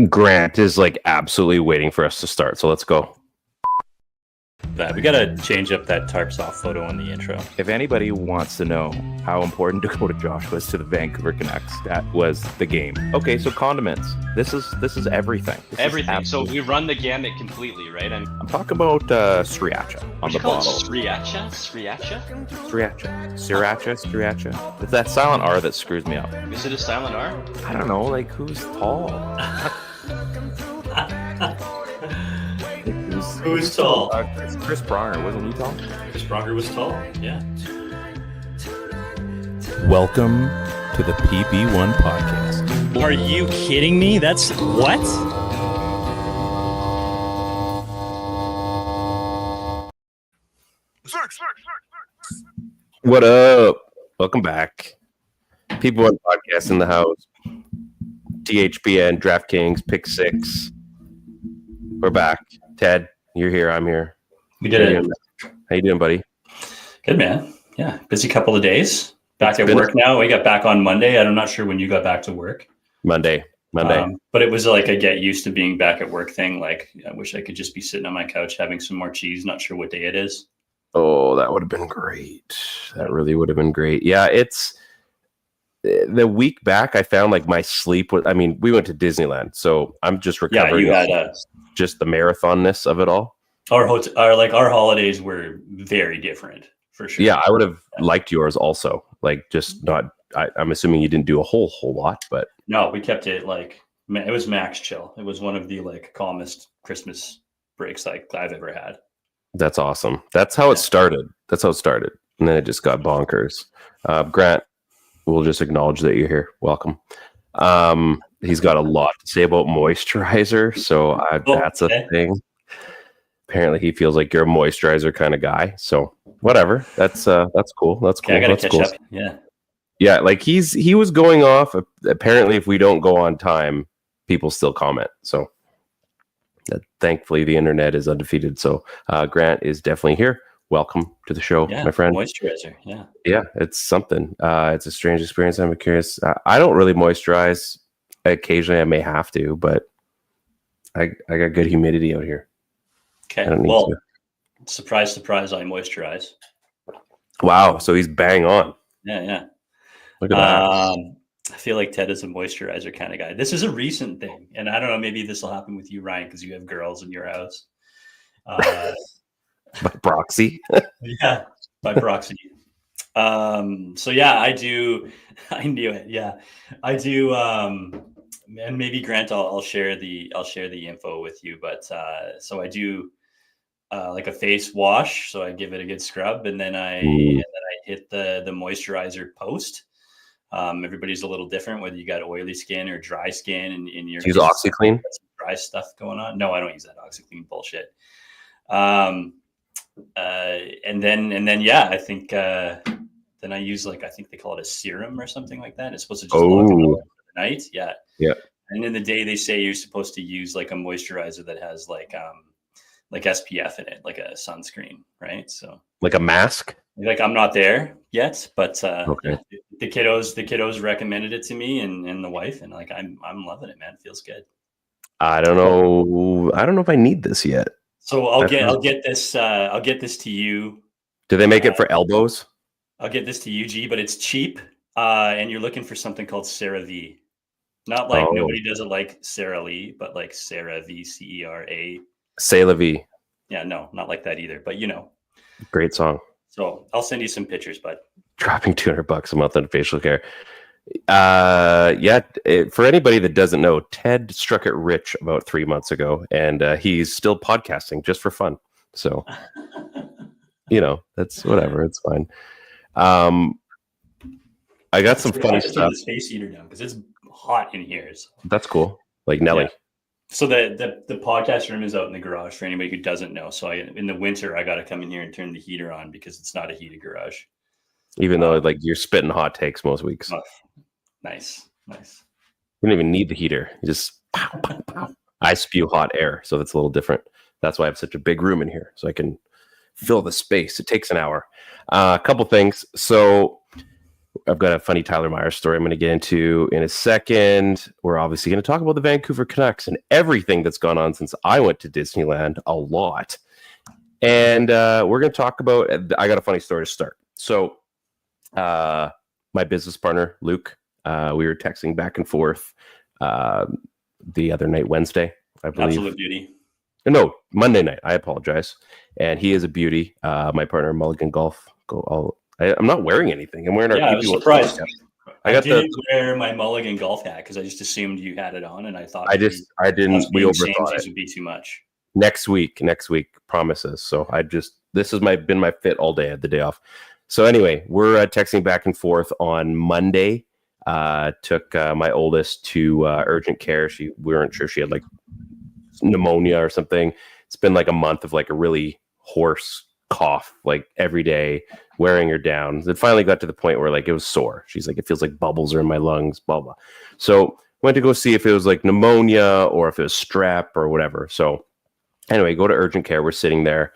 Grant is like absolutely waiting for us to start, so let's go. We gotta change up that tarps off photo in the intro. If anybody wants to know how important Dakota Josh was to the Vancouver Canucks, that was the game. Okay, so condiments. This is everything. Everything. So we run the gamut completely, right? I'm talking about sriracha on the bottle. Sriracha? Sriracha. It's that silent R that screws me up. Is it a silent R? I don't know. Like, who's tall? Who's tall? Chris Pronger, wasn't he tall? Chris Pronger was tall. Yeah. Welcome to the PP1 Podcast. Are you kidding me? That's what? What up? Welcome back. PP1 Podcast in the house. THPN, DraftKings, Pick 6. We're back. Ted, you're here. I'm here. We did it. How you doing, buddy? Good, man. Yeah. Busy couple of days. Back at work now. We got back on Monday. I'm not sure when you got back to work. Monday. But it was like a get used to being back at work thing. Like, I wish I could just be sitting on my couch having some more cheese. Not sure what day it is. Oh, that would have been great. That really would have been great. Yeah, it's the week back. I found like my sleep was. I mean, we went to Disneyland, so I'm just recovering. Yeah, you had just the marathonness of it all. Our holidays were very different for sure. Yeah, I would have liked yours also. Like, just not. I'm assuming you didn't do a whole lot, but no, we kept it like it was max chill. It was one of the like calmest Christmas breaks like I've ever had. That's awesome. That's how it started. And then it just got bonkers. Grant, we'll just acknowledge that you're here. Welcome. He's got a lot to say about moisturizer, so that's a thing. Apparently, he feels like you're a moisturizer kind of guy. So whatever. That's cool. That's cool. Yeah, I gotta that's catch cool. up. Yeah. Like he was going off. Apparently, if we don't go on time, people still comment. So thankfully, the internet is undefeated. So Grant is definitely here. Welcome to the show, my friend. Moisturizer. Yeah, it's something. It's a strange experience. I'm curious. I don't really moisturize. Occasionally, I may have to, but I got good humidity out here. Okay. Well, surprise, I moisturize. Wow. So he's bang on. Yeah. Look at that. I feel like Ted is a moisturizer kind of guy. This is a recent thing, and I don't know. Maybe this will happen with you, Ryan, because you have girls in your house. By proxy. Yeah, by proxy. So yeah, I do. I knew it. Yeah, I do. And maybe Grant, I'll share the info with you. But so I do like a face wash. So I give it a good scrub, and then I hit the moisturizer post. Everybody's a little different, whether you got oily skin or dry skin, and in your use OxyClean. Dry stuff going on. No, I don't use that OxyClean bullshit. And then yeah, I think then I use I think they call it a serum or something like that. It's supposed to just lock it up for the night. Yeah. And in the day they say you're supposed to use like a moisturizer that has like SPF in it, like a sunscreen, right? So like a mask. Like I'm not there yet, but okay. The kiddos recommended it to me and the wife, and like I'm loving it, man. It feels good. I don't know if I need this yet. So I'll get this to you. Do they make it for elbows? I'll get this to you, G, but it's cheap. And you're looking for something called CeraVe. Not like nobody does it like Sara Lee, but like CeraVe, CERA. C'est la vie. Yeah, no, not like that either. But great song. So I'll send you some pictures, bud. Dropping $200 a month on facial care. For anybody that doesn't know, Ted struck it rich about 3 months ago, and he's still podcasting just for fun. So, that's whatever. It's fine. I got some funny stuff. Turn the space heater down because it's hot in here. So. That's cool. Like Nelly. Yeah. So the podcast room is out in the garage for anybody who doesn't know. So in the winter, I got to come in here and turn the heater on because it's not a heated garage. Even though you're spitting hot takes most weeks. Oh, nice. You don't even need the heater. You just pow, pow, pow. I spew hot air, so that's a little different. That's why I have such a big room in here, so I can fill the space. It takes an hour. A couple things. So I've got a funny Tyler Myers story I'm going to get into in a second. We're obviously going to talk about the Vancouver Canucks and everything that's gone on since I went to Disneyland a lot. And we're going to talk about, I got a funny story to start. So my business partner, Luke, we were texting back and forth the other night, Wednesday, I believe. Absolute beauty. No, Monday night. I apologize. And he is a beauty. My partner, Mulligan Golf. I'm not wearing anything. I'm wearing our PP1 I was surprised. Podcast. I didn't wear my Mulligan golf hat because I just assumed you had it on, and I thought I didn't. We overthought it. Would be too much. Next week, promises. So this has been my fit all day. I had the day off. So anyway, we're texting back and forth on Monday. Took my oldest to urgent care. We weren't sure she had like pneumonia or something. It's been like a month of like a really hoarse cough, like every day, wearing her down. It finally got to the point where like it was sore. She's like, it feels like bubbles are in my lungs, blah blah. So went to go see if it was like pneumonia or if it was strep or whatever. So anyway, go to urgent care. We're sitting there,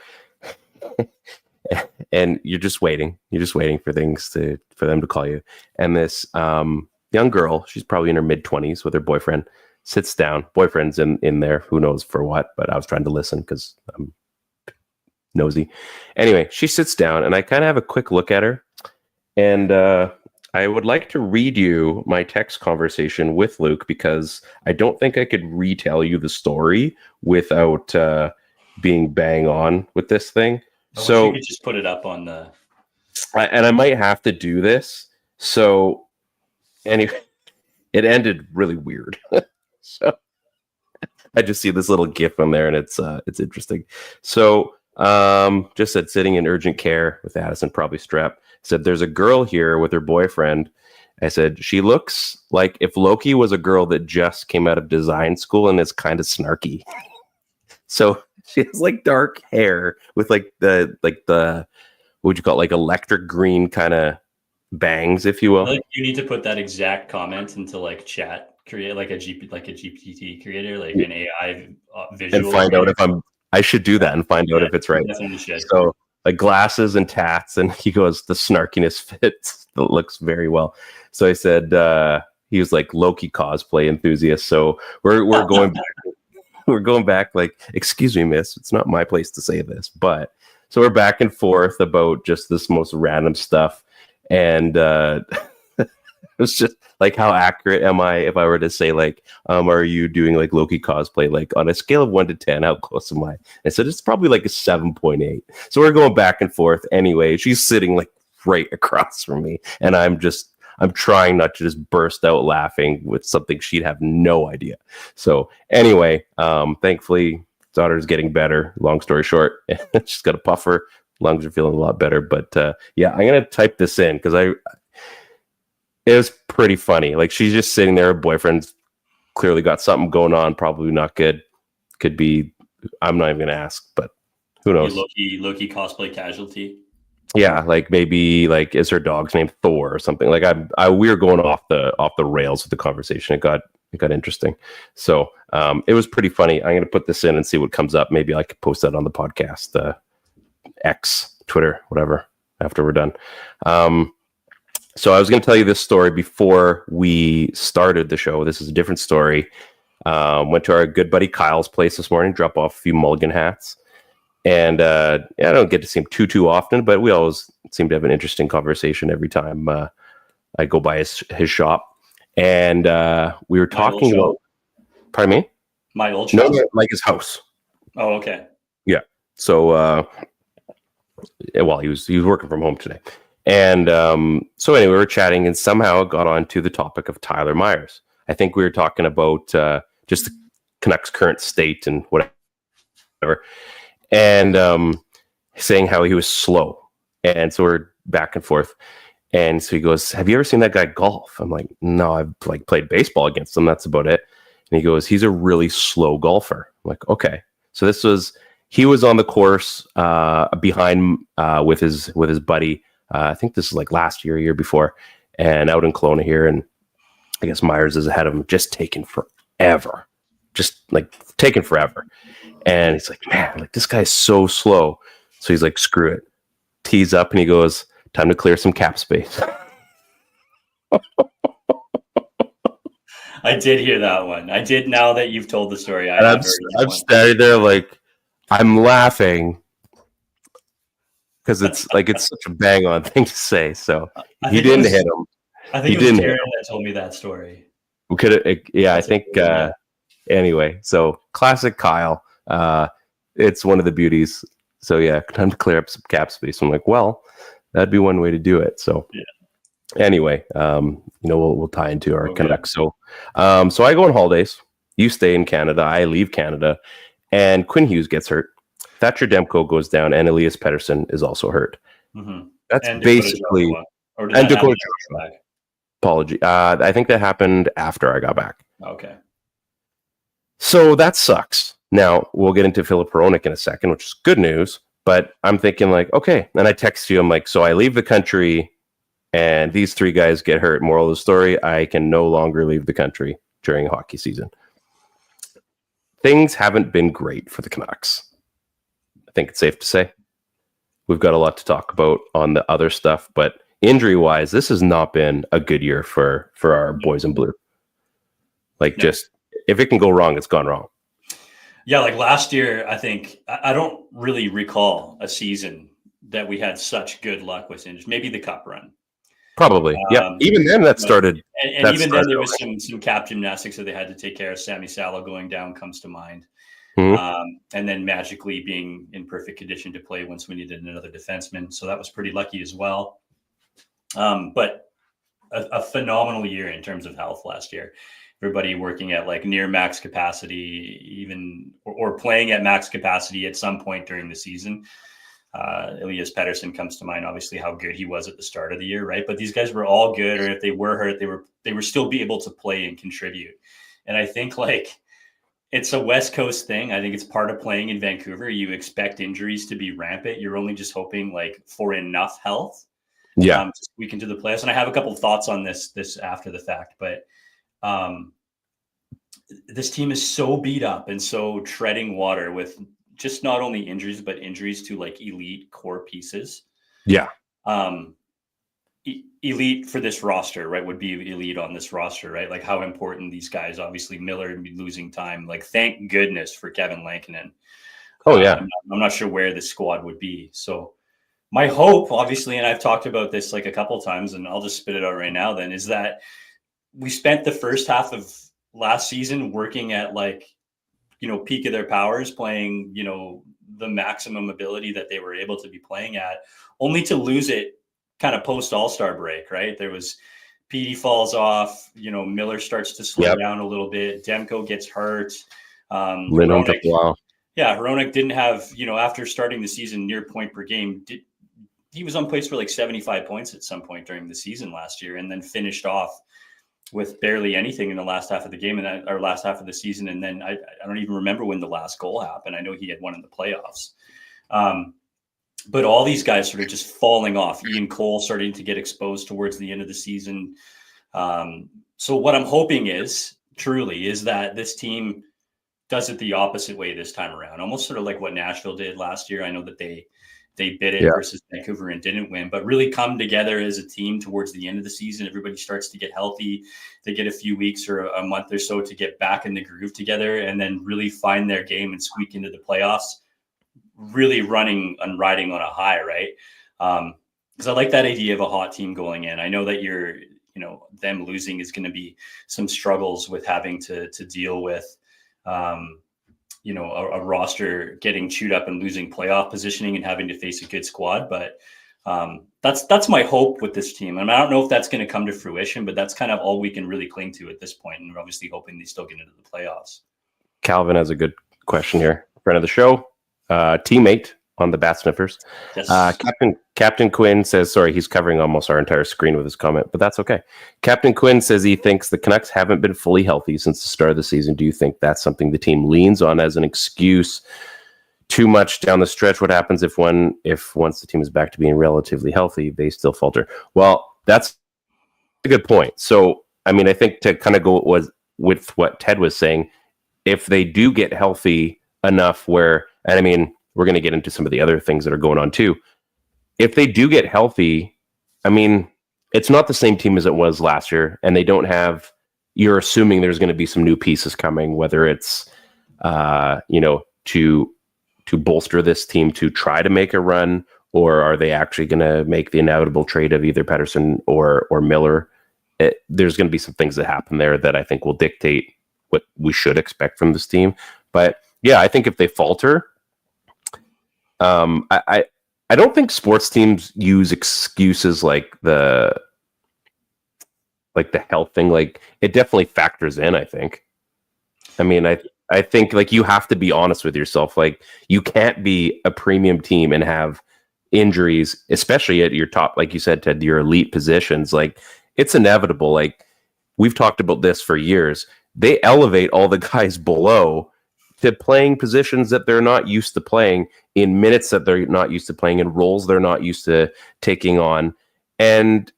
and you're just waiting. You're just waiting for for them to call you. And this young girl, she's probably in her mid-20s with her boyfriend, sits down. Boyfriend's in there, who knows for what, but I was trying to listen because I'm nosy. Anyway, she sits down, and I kind of have a quick look at her, and I would like to read you my text conversation with Luke because I don't think I could retell you the story without being bang on with this thing. So you could just put it up on the. And I might have to do this. So anyway, it ended really weird. So I just see this little GIF on there, and it's interesting. So just said sitting in urgent care with Addison, probably strep. Said there's a girl here with her boyfriend. I said she looks like if Loki was a girl that just came out of design school and is kind of snarky. So she has like dark hair with like the what would you call it, like electric green kind of bangs, if you will. Like you need to put that exact comment into like chat, create like a GPT creator, like an AI visual, and find out if I should do that and find out if it's right. So like glasses and tats, and he goes, the snarkiness fits. It looks very well. So I said he was like Loki cosplay enthusiast. So we're going back. We're going back like, excuse me, miss, it's not my place to say this, but so we're back and forth about just this most random stuff. And it was just like, how accurate am I if I were to say like, are you doing like Loki cosplay? Like on a scale of 1 to 10, how close am I? And so it's probably like a 7.8. So we're going back and forth. Anyway, she's sitting like right across from me. And I'm trying not to just burst out laughing with something she'd have no idea. So anyway, thankfully, daughter's getting better. Long story short, she's got a puffer. Lungs are feeling a lot better. But yeah, I'm going to type this in because it was pretty funny. Like she's just sitting there. Her boyfriend's clearly got something going on. Probably not good. Could be. I'm not even going to ask, but who knows? Loki cosplay casualty. Yeah, like maybe like is her dog's name Thor or something? Like we were going off the rails with the conversation. It got interesting. So it was pretty funny. I'm gonna put this in and see what comes up. Maybe I could post that on the podcast, X, Twitter, whatever, after we're done. So I was gonna tell you this story before we started the show. This is a different story. Went to our good buddy Kyle's place this morning, drop off a few Mulligan hats. And I don't get to see him too often, but we always seem to have an interesting conversation every time I go by his shop. And we were talking about, pardon me? My old shop? No, like his house. Oh, okay. Yeah. So, well, he was working from home today. And so anyway, we were chatting and somehow it got onto the topic of Tyler Myers. I think we were talking about just the Canucks' current state and whatever. And saying how he was slow. And so we're back and forth. And so he goes, have you ever seen that guy golf? I'm like, no, I've like played baseball against him. That's about it. And he goes, he's a really slow golfer. I'm like, okay. So he was on the course behind with his buddy. I think this is like last year before, and out in Kelowna here. And I guess Myers is ahead of him, just taking forever. And he's like, man, like this guy's so slow. So he's like, screw it. Tees up and he goes, time to clear some cap space. I did hear that one. I did. Now that you've told the story, And I'm standing there like I'm laughing because it's such a bang on thing to say. So he didn't hit him. I think it was Karen that told me that story. We could, yeah. I think. Anyway, so classic Kyle. It's one of the beauties. So yeah, time to clear up some cap space. I'm like, well, that'd be one way to do it. So anyway, we'll tie into our Canucks. So I go on holidays. You stay in Canada. I leave Canada, and Quinn Hughes gets hurt. Thatcher Demko goes down, and Elias Pettersson is also hurt. Mm-hmm. That's and basically Dakota Joshua. Apology. I think that happened after I got back. Okay. So that sucks. Now we'll get into Filip Hronek in a second, which is good news. But I'm thinking like, okay. And I text you. I'm like, so I leave the country, and these three guys get hurt. Moral of the story: I can no longer leave the country during hockey season. Things haven't been great for the Canucks. I think it's safe to say. We've got a lot to talk about on the other stuff, but injury-wise, this has not been a good year for our boys in blue. Just if it can go wrong, it's gone wrong. Yeah, like last year, I think I don't really recall a season that we had such good luck with injuries. Maybe the Cup run. Probably, yeah. Even then, that started. And even then, there was some cap gymnastics that they had to take care of. Sammy Salo going down comes to mind. Mm-hmm. And then magically being in perfect condition to play once we needed another defenseman. So that was pretty lucky as well. But a phenomenal year in terms of health last year. Everybody working at like near max capacity, even or playing at max capacity at some point during the season. Elias Pettersson comes to mind, obviously how good he was at the start of the year, right? But these guys were all good, or if they were hurt, they were still be able to play and contribute. And I think it's a West Coast thing. I think it's part of playing in Vancouver. You expect injuries to be rampant. You're only just hoping for enough health. To squeak into the playoffs. And I have a couple of thoughts on this after the fact, but this team is so beat up and so treading water with just not only injuries, but injuries to elite core pieces. Yeah. Elite for this roster, right? Would be elite on this roster, right? Like how important these guys, obviously Miller losing time. Thank goodness for Kevin Lankinen. Oh yeah. I'm not sure where the squad would be. So my hope, obviously, and I've talked about this a couple of times, and I'll just spit it out right now then, is that we spent the first half of last season working at peak of their powers, playing, the maximum ability that they were able to be playing at, only to lose it kind of post All-Star break, right? There was PD falls off, Miller starts to slow down a little bit. Demko gets hurt. Hronek didn't have, after starting the season near point per game, he was on pace for 75 points at some point during the season last year, and then finished off with barely anything in the last half of the game or last half of the season. And then I don't even remember when the last goal happened. I know he had one in the playoffs. But all these guys sort of just falling off. Ian Cole starting to get exposed towards the end of the season. So what I'm hoping is that this team does it the opposite way this time around, almost sort of like what Nashville did last year. I know that they bid it versus Vancouver and didn't win, but really come together as a team towards the end of the season. Everybody starts to get healthy. They get a few weeks or a month or so to get back in the groove together, and then really find their game and squeak into the playoffs, really running and riding on a high, right? Because I like that idea of a hot team going in. I know that them losing is going to be some struggles with having to deal with, a roster getting chewed up and losing playoff positioning and having to face a good squad. But that's my hope with this team. And I don't know if that's going to come to fruition, but that's kind of all we can really cling to at this point. And we're obviously hoping they still get into the playoffs. Calvin has a good question here. Friend of the show, teammate on the Bat Sniffers. Yes. Captain Quinn says, sorry, he's covering almost our entire screen with his comment, but that's okay. Captain Quinn says he thinks the Canucks haven't been fully healthy since the start of the season. Do you think that's something the team leans on as an excuse too much down the stretch? What happens if once the team is back to being relatively healthy, they still falter? Well, that's a good point. So, I mean, I think to kind of go with what Ted was saying, if they do get healthy enough where, and I mean, we're going to get into some of the other things that are going on too. If they do get healthy, I mean, it's not the same team as it was last year, and they don't have. You're assuming there's going to be some new pieces coming, whether it's to bolster this team to try to make a run, or are they actually going to make the inevitable trade of either Pettersson or Miller? There's going to be some things that happen there that I think will dictate what we should expect from this team. But yeah, I think if they falter, I don't think sports teams use excuses like the health thing. Like, it definitely factors in, I think. I mean, I think like you have to be honest with yourself. Like, you can't be a premium team and have injuries, especially at your top, like you said, Ted, your elite positions. Like, it's inevitable. Like, we've talked about this for years. They elevate all the guys below to playing positions that they're not used to playing, in minutes that they're not used to playing, in roles they're not used to taking on. And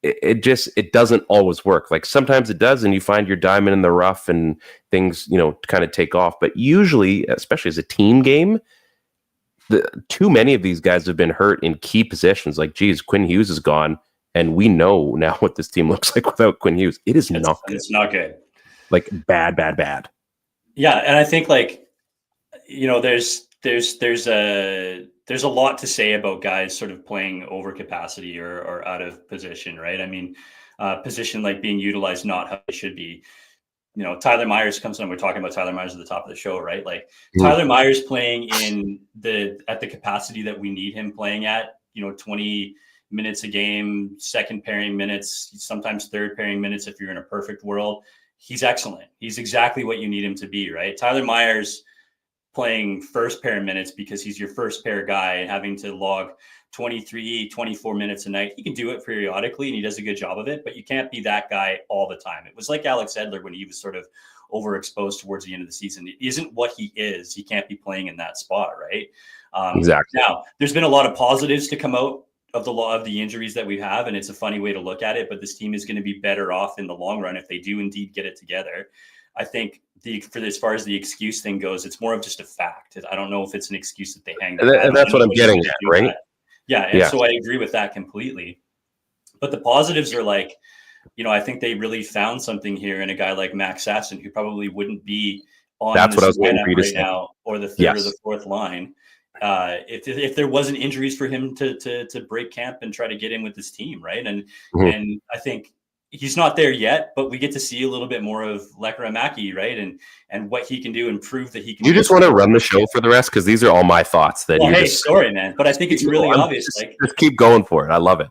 it doesn't always work. Like, sometimes it does, and you find your diamond in the rough and things, kind of take off. But usually, especially as a team game, too many of these guys have been hurt in key positions. Like, geez, Quinn Hughes is gone, and we know now what this team looks like without Quinn Hughes. It's not good. It's not good. Like, bad. Yeah, and I think there's a lot to say about guys sort of playing over capacity or out of position, right? I mean, position like being utilized not how they should be. Tyler Myers comes on. We're talking about Tyler Myers at the top of the show, right? Like, Tyler Myers playing at the capacity that we need him playing at, 20 minutes a game, second pairing minutes, sometimes third pairing minutes if you're in a perfect world. He's excellent. He's exactly what you need him to be, right? Tyler Myers playing first pair minutes because he's your first pair guy and having to log 23, 24 minutes a night. He can do it periodically and he does a good job of it, but you can't be that guy all the time. It was like Alex Edler when he was sort of overexposed towards the end of the season. It isn't what he is. He can't be playing in that spot, right? Exactly. Now, there's been a lot of positives to come out of the injuries that we have, and it's a funny way to look at it, but this team is going to be better off in the long run if they do indeed get it together. I think as far as the excuse thing goes, it's more of just a fact. I don't know if it's an excuse that they hang. And that's what I'm getting at, right? Yeah, so I agree with that completely. But the positives are like, I think they really found something here in a guy like Max Sasson, who probably wouldn't be on that's what I was lineup waiting right now, or the third or the fourth line. If there wasn't injuries for him to break camp and try to get in with this team, right? And I think he's not there yet, but we get to see a little bit more of Lekkerimaki, right? And what he can do and prove that he can. You just want to run the show for the rest, because these are all my thoughts. That sorry, man, but I think it's really obvious. Just keep going for it. I love it.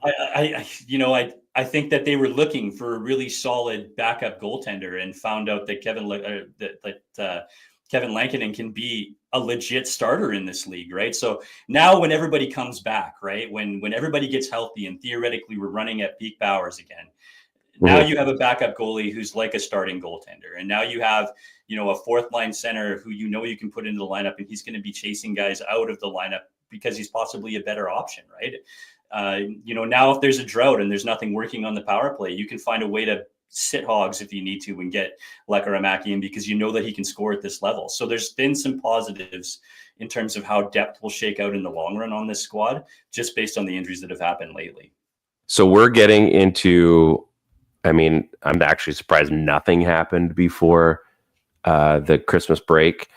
I think that they were looking for a really solid backup goaltender and found out that Kevin Lankinen can be a legit starter in this league, right? So now when everybody comes back, right, when everybody gets healthy and theoretically we're running at peak powers again, now you have a backup goalie who's like a starting goaltender. And now you have, a fourth line center who you can put into the lineup, and he's going to be chasing guys out of the lineup because he's possibly a better option, right? Now if there's a drought and there's nothing working on the power play, you can find a way to sit hogs if you need to and get Lekkerimaki in, because you know that he can score at this level. So there's been some positives in terms of how depth will shake out in the long run on this squad, just based on the injuries that have happened lately. So we're getting into, I'm actually surprised nothing happened before the Christmas break,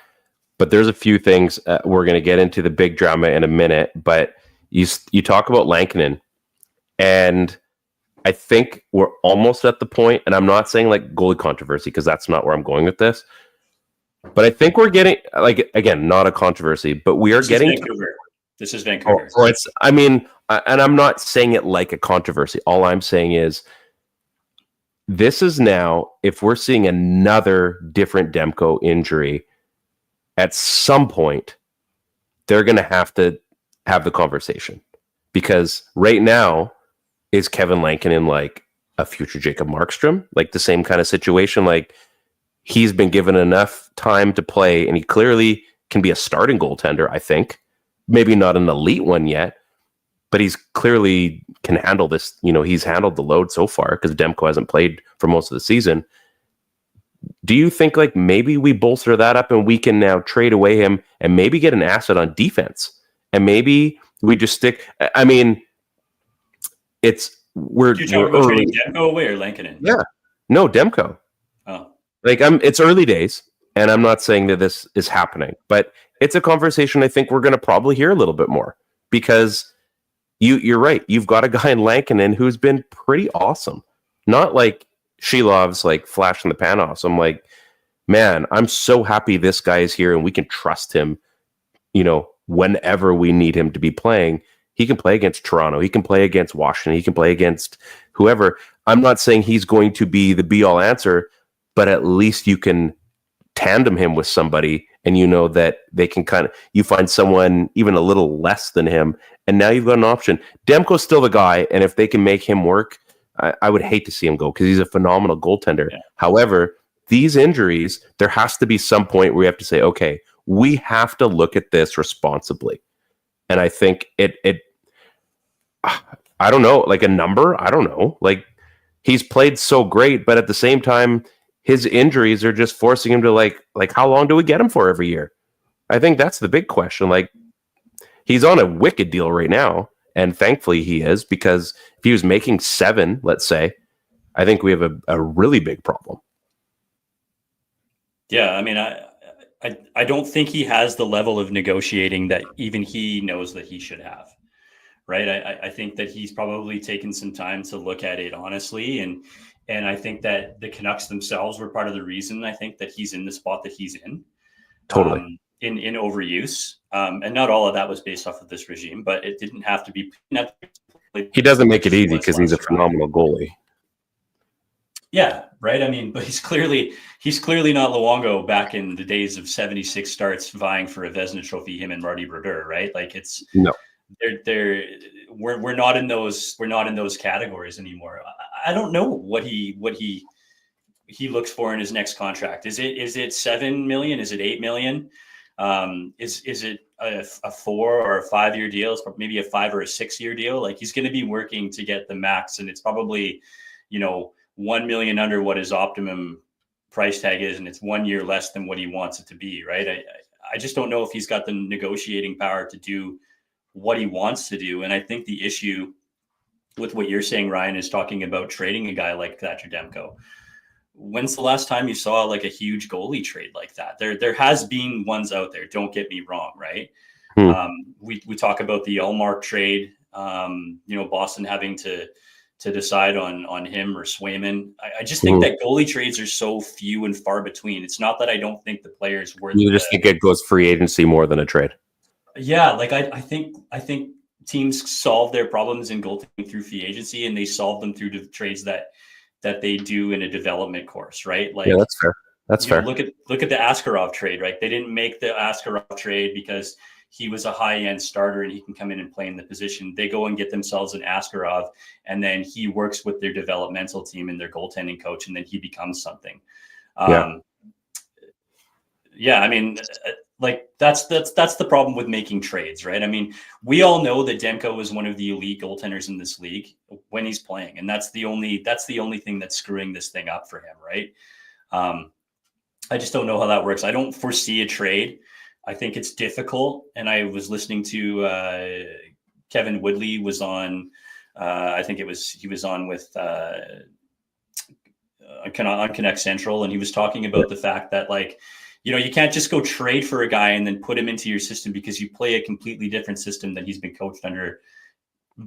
but there's a few things. We're going to get into the big drama in a minute, but you talk about Lankinen, and I think we're almost at the point, and I'm not saying like goalie controversy, because that's not where I'm going with this, but I think we're getting, like, again, not a controversy, but we are getting Vancouver. This is Vancouver. And I'm not saying it like a controversy. All I'm saying is, this is now, if we're seeing another different Demko injury, at some point, they're going to have the conversation. Because right now, is Kevin Lankinen like a future Jacob Markstrom? Like the same kind of situation? Like, he's been given enough time to play, and he clearly can be a starting goaltender, I think. Maybe not an elite one yet, but he's clearly can handle this. He's handled the load so far because Demko hasn't played for most of the season. Do you think like maybe we bolster that up and we can now trade away him and maybe get an asset on defense? And maybe we just stick. we're Did you talk about early. trading Demko away or Lankinen? Yeah, no, Demko. Oh, Like it's early days, and I'm not saying that this is happening, but it's a conversation I think we're going to probably hear a little bit more because you're right. You've got a guy in Lankinen who's been pretty awesome. Not like Shilov's like flash in the pan off. So I'm like, man, I'm so happy this guy is here and we can trust him, whenever we need him to be playing. He can play against Toronto. He can play against Washington. He can play against whoever. I'm not saying he's going to be the be-all answer, but at least you can tandem him with somebody and you know that they can you find someone even a little less than him, and now you've got an option. Demko's still the guy, and if they can make him work, I would hate to see him go because he's a phenomenal goaltender. Yeah. However, these injuries, there has to be some point where we have to say, okay, we have to look at this responsibly. And I think I don't know, like a number, I don't know. Like he's played so great, but at the same time, his injuries are just forcing him to like how long do we get him for every year? I think that's the big question. Like he's on a wicked deal right now, and thankfully he is, because if he was making 7, let's say, I think we have a really big problem. Yeah, I mean, I don't think he has the level of negotiating that even he knows that he should have, right? I think that he's probably taken some time to look at it honestly, and I think that the Canucks themselves were part of the reason I think that he's in the spot that he's in. Totally. In overuse. And not all of that was based off of this regime, but it didn't have to be. He doesn't make it easy because he's a phenomenal goalie. Yeah, right. I mean, but he's clearly not Luongo back in the days of 76 starts vying for a Vezina Trophy, him and Marty Brodeur, right? Like it's no. We're not in those categories anymore. I don't know what he looks for in his next contract. Is it 7 million? Is it 8 million? Is it a 4 or a 5 year deal? It's maybe a 5 or a 6 year deal. Like he's going to be working to get the max, and it's probably 1 million under what his optimum price tag is, and it's 1 year less than what he wants it to be. Right? I just don't know if he's got the negotiating power to do what he wants to do. And I think the issue with what you're saying, Ryan, is talking about trading a guy like Thatcher Demko. When's the last time you saw like a huge goalie trade like that? There has been ones out there. Don't get me wrong, right? We talk about the Ullmark trade. Boston having to decide on him or Swayman. I just think that goalie trades are so few and far between. It's not that I don't think the players were. You just think it goes free agency more than a trade. Yeah, like I think teams solve their problems in goaltending through free agency, and they solve them through the trades that they do in a development course, right? Like, yeah, that's fair. That's fair. Look at the Askarov trade, right? They didn't make the Askarov trade because he was a high-end starter and he can come in and play in the position. They go and get themselves an Askarov, and then he works with their developmental team and their goaltending coach, and then he becomes something. Yeah, I mean, like that's the problem with making trades, right? I mean, we all know that Demko is one of the elite goaltenders in this league when he's playing, and that's the only thing that's screwing this thing up for him, right? I just don't know how that works. I don't foresee a trade. I think it's difficult, and I was listening to Kevin Woodley was on. I think he was on with on Connect Central, and he was talking about the fact that you can't just go trade for a guy and then put him into your system because you play a completely different system than he's been coached under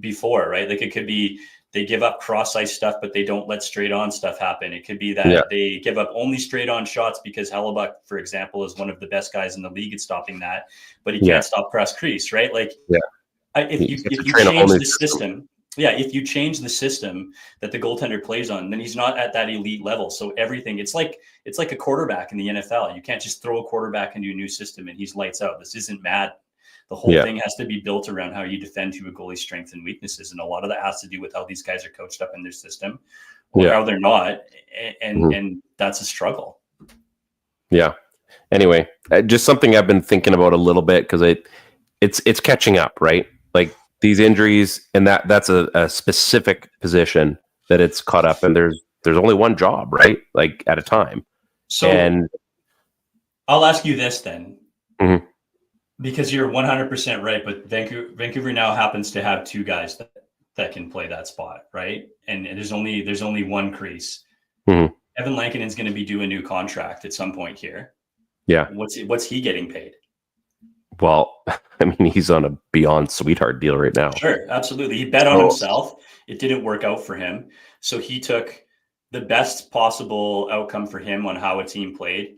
before, right? Like it could be they give up cross-ice stuff, but they don't let straight-on stuff happen. It could be that they give up only straight-on shots because Hellebuck, for example, is one of the best guys in the league at stopping that, but he can't stop cross crease, right? Like if you change the system. Yeah, if you change the system that the goaltender plays on, then he's not at that elite level. So everything, it's like a quarterback in the NFL. You can't just throw a quarterback into a new system and he's lights out. This isn't Madden. The whole thing has to be built around how you defend to a goalie's strengths and weaknesses. And a lot of that has to do with how these guys are coached up in their system or how they're not. And that's a struggle. Yeah. Anyway, just something I've been thinking about a little bit because it's catching up, right? Like, these injuries, and that's a specific position that it's caught up, and there's only one job, right? Like at a time. So I'll ask you this then, because you're 100% right. But Vancouver now happens to have two guys that can play that spot, right? And there's only one crease. Mhm. Evan Lankinen's going to be due a new contract at some point here. Yeah. What's he getting paid? Well, I mean, he's on a beyond sweetheart deal right now. Sure, absolutely. He bet on himself. It didn't work out for him. So he took the best possible outcome for him on how a team played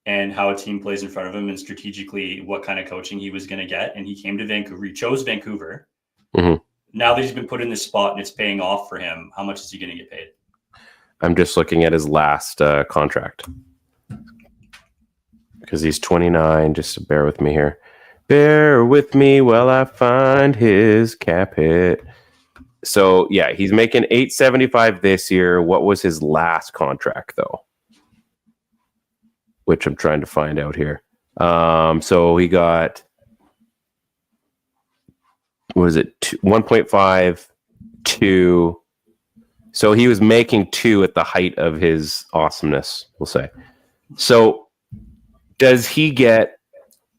and how a team plays in front of him and strategically what kind of coaching he was going to get. And he came to Vancouver. He chose Vancouver. Mhm. Now that he's been put in this spot and it's paying off for him, how much is he going to get paid? I'm just looking at his last contract because he's 29. Just bear with me here. Bear with me while I find his cap hit. So yeah, he's making $875 this year. What was his last contract though? Which I'm trying to find out here. So he got, what is it? 1.5, 2. So he was making 2 at the height of his awesomeness, we'll say. So does he get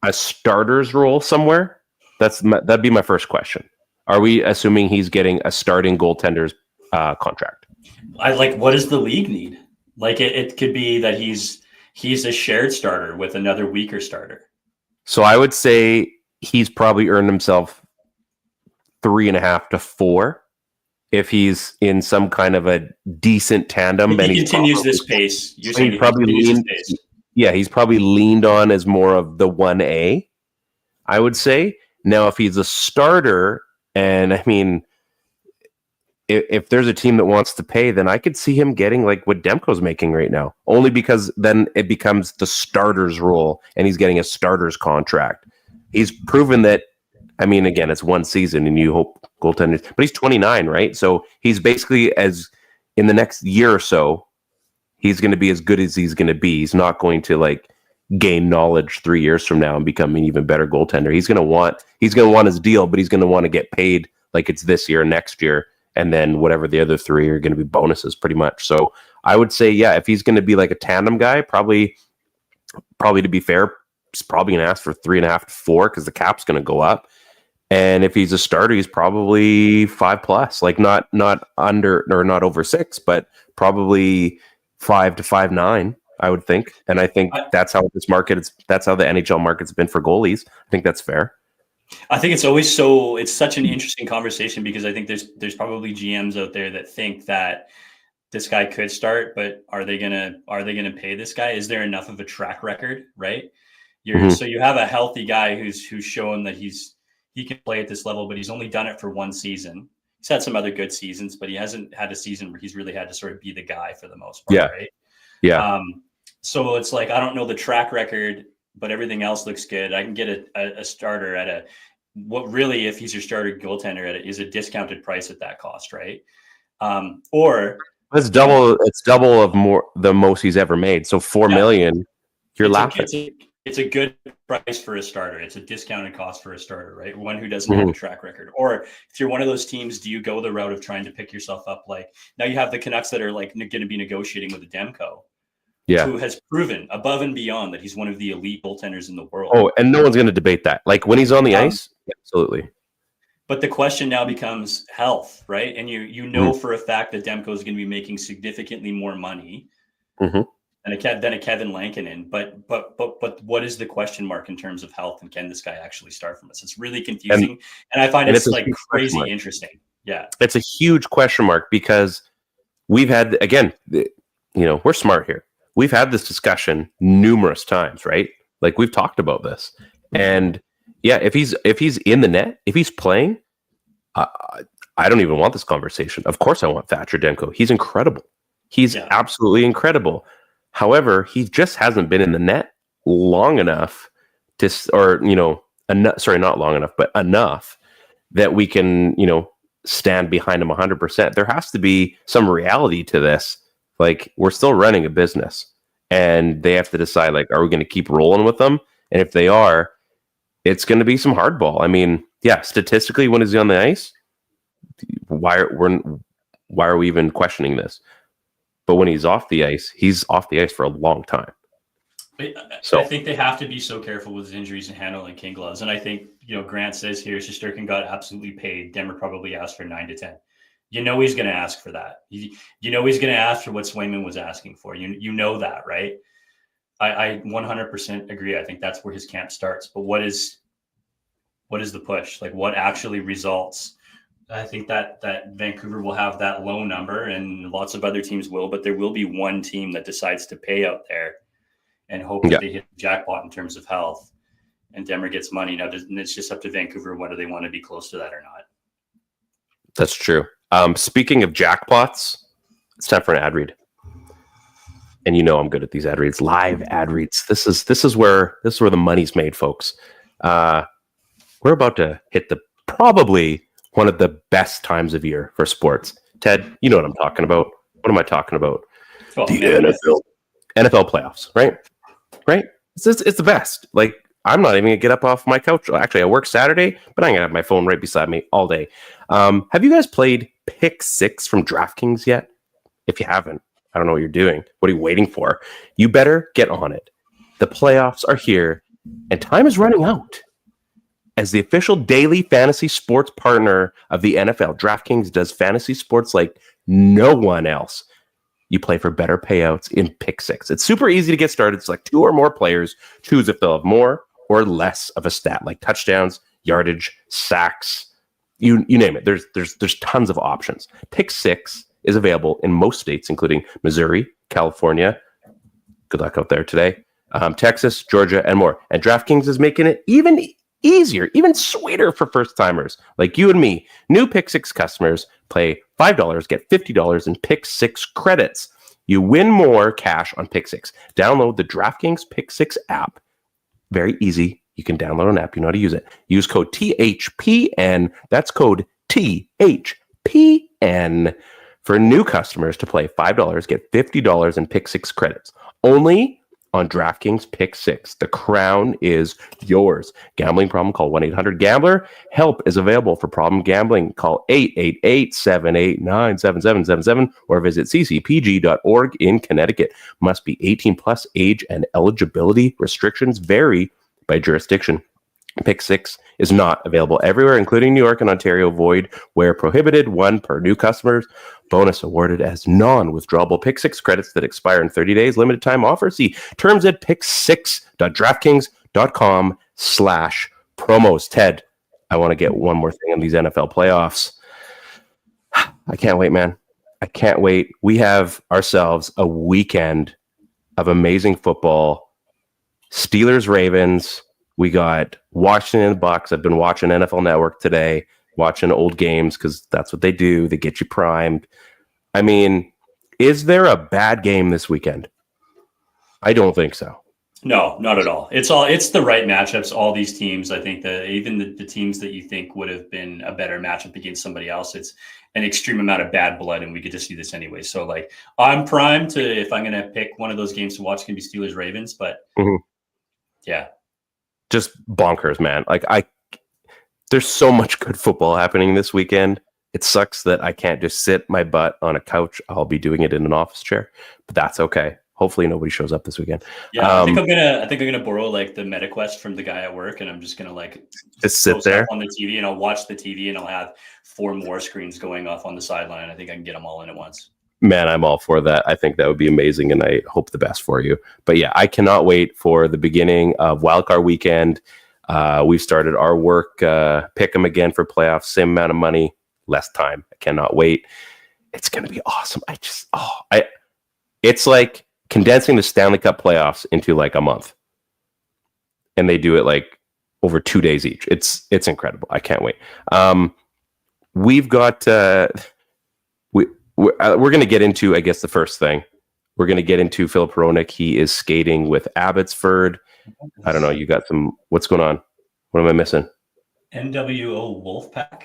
a starter's role somewhere? That'd be my first question. Are we assuming he's getting a starting goaltender's contract? What does the league need? Like it could be that he's a shared starter with another weaker starter. So I would say he's probably earned himself 3.5 to 4 if he's in some kind of a decent tandem. If he continues this pace, you're saying he's probably he's probably leaned on as more of the 1A, I would say. Now, if he's a starter, and I mean, if there's a team that wants to pay, then I could see him getting like what Demko's making right now, only because then it becomes the starter's role and he's getting a starter's contract. He's proven that, I mean, again, it's one season and you hope goaltenders, but he's 29, right? So he's basically in the next year or so, he's going to be as good as he's going to be. He's not going to like gain knowledge 3 years from now and become an even better goaltender. He's going to want his deal, but he's going to want to get paid like it's this year, next year. And then whatever the other 3 are going to be bonuses pretty much. So I would say, yeah, if he's going to be like a tandem guy, probably to be fair, he's probably going to ask for 3.5 to 4 because the cap's going to go up. And if he's a starter, he's probably 5+, like not under or not over 6, but probably 5 to 5.9, I would think. And I think that's how this market that's how the NHL market's been for goalies. I think that's fair. I think it's such an interesting conversation because I think there's probably GMs out there that think that this guy could start, but are they gonna pay this guy? Is there enough of a track record, right? So you have a healthy guy who's shown that he can play at this level, but he's only done it for one season. He's had some other good seasons, but he hasn't had a season where he's really had to sort of be the guy for the most part, right? Yeah. So it's like, I don't know the track record, but everything else looks good. I can get a starter at what really, if he's your starter goaltender, is a discounted price at that cost, right? Or it's double of the most he's ever made. So $4 million, you're laughing. It's a good price for a starter. It's a discounted cost for a starter, right? One who doesn't have a track record. Or if you're one of those teams, do you go the route of trying to pick yourself up? Like now you have the Canucks that are like going to be negotiating with a Demko. Who has proven above and beyond that he's one of the elite goaltenders in the world. Oh, and no one's going to debate that. Like when he's on the ice, absolutely. But the question now becomes health, right? And you know for a fact that Demko is going to be making significantly more money than a Kevin Lankinen. But what is the question mark in terms of health, and can this guy actually start from us? It's really confusing, and I find it's like crazy interesting. Yeah, it's a huge question mark because we've had we're smart here. We've had this discussion numerous times, right? Like we've talked about this, and yeah, if he's in the net, if he's playing, I don't even want this conversation. Of course, I want Thatcher Demko. He's incredible. He's absolutely incredible. However, he just hasn't been in the net long enough not long enough, but enough that we can, stand behind him 100%. There has to be some reality to this. Like we're still running a business and they have to decide, like, are we going to keep rolling with them? And if they are, it's going to be some hardball. I mean, yeah, statistically, when is he on the ice? Why are we even questioning this? But when he's off the ice for a long time. So I think they have to be so careful with his injuries and handling King gloves. And I think, Grant says here, Shesterkin got absolutely paid. Demmer probably asked for 9 to 10. You know he's going to ask for that. You know he's going to ask for what Swayman was asking for. You know that, right? I 100% agree. I think that's where his camp starts. But what is the push? Like, what actually results? I think that Vancouver will have that low number, and lots of other teams will, but there will be one team that decides to pay out there and hope that they hit the jackpot in terms of health, and Denver gets money. Now, it's just up to Vancouver whether they want to be close to that or not. That's true. Speaking of jackpots, it's time for an ad read. And you know I'm good at these ad reads, live ad reads. This is where the money's made, folks. We're about to hit probably one of the best times of year for sports. Ted, you know what I'm talking about. What am I talking about? Oh, the NFL playoffs, right? It's the best. Like, I'm not even gonna get up off my couch. Actually, I work Saturday, but I'm gonna have my phone right beside me all day. Have you guys played Pick 6 from DraftKings yet? If you haven't, I don't know what you're doing. What are you waiting for? You better get on it. The playoffs are here, and time is running out. As the official daily fantasy sports partner of the NFL, DraftKings does fantasy sports like no one else. You play for better payouts in Pick 6. It's super easy to get started. Select 2 or more players. Choose if they'll have more or less of a stat, like touchdowns, yardage, sacks, you name it. There's tons of options. Pick 6 is available in most states, including Missouri, California. Good luck out there today. Texas, Georgia, and more. And DraftKings is making it even easier, even sweeter for first-timers like you and me. New Pick 6 customers play $5, get $50 in Pick 6 credits. You win more cash on Pick 6. Download the DraftKings Pick 6 app. Very easy. You can download an app. You know how to use it. Use code THPN. That's code THPN for new customers to play $5, get $50 in Pick 6 credits. Only on DraftKings Pick 6. The crown is yours. Gambling problem? Call 1-800-GAMBLER. Help is available for problem gambling. Call 888-789-7777 or visit ccpg.org in Connecticut. Must be 18 plus. Age and eligibility restrictions vary by jurisdiction. Pick 6 is not available everywhere, including New York and Ontario. Void where prohibited. 1 per new customers. Bonus awarded as non-withdrawable Pick 6 credits that expire in 30 days. Limited time offer. See terms at pick6.draftkings.com/promos. Ted, I want to get one more thing on these NFL playoffs. I can't wait, man. I can't wait. We have ourselves a weekend of amazing football. Steelers, Ravens. We got Washington Bucks. I've been watching NFL Network today, watching old games because that's what they do. They get you primed. I mean, is there a bad game this weekend? I don't think so. No, not at all. It's the right matchups. All these teams, I think that even the teams that you think would have been a better matchup against somebody else, it's an extreme amount of bad blood, and we get to see this anyway. So, like, I'm primed to, if I'm going to pick one of those games to watch, it's going to be Steelers Ravens. But yeah, just bonkers, man. Like, there's so much good football happening this weekend. It sucks that I can't just sit my butt on a couch. I'll be doing it in an office chair, but that's okay. Hopefully nobody shows up this weekend. Yeah, I think I'm gonna borrow like the MetaQuest from the guy at work, and I'm just gonna like just sit there on the TV, and I'll watch the TV, and I'll have 4 more screens going off on the sideline. I think I can get them all in at once. Man, I'm all for that. I think that would be amazing, and I hope the best for you. But yeah, I cannot wait for the beginning of Wildcard Weekend. We've started our work, pick them again for playoffs, same amount of money, less time. I cannot wait. It's going to be awesome. It's like condensing the Stanley Cup playoffs into like a month. And they do it like over 2 days each. It's incredible. I can't wait. We've got, we're going to get into, I guess, the first thing. We're going to get into Filip Hronek. He is skating with Abbotsford. I don't know. You got what's going on? What am I missing? NWO Wolfpack.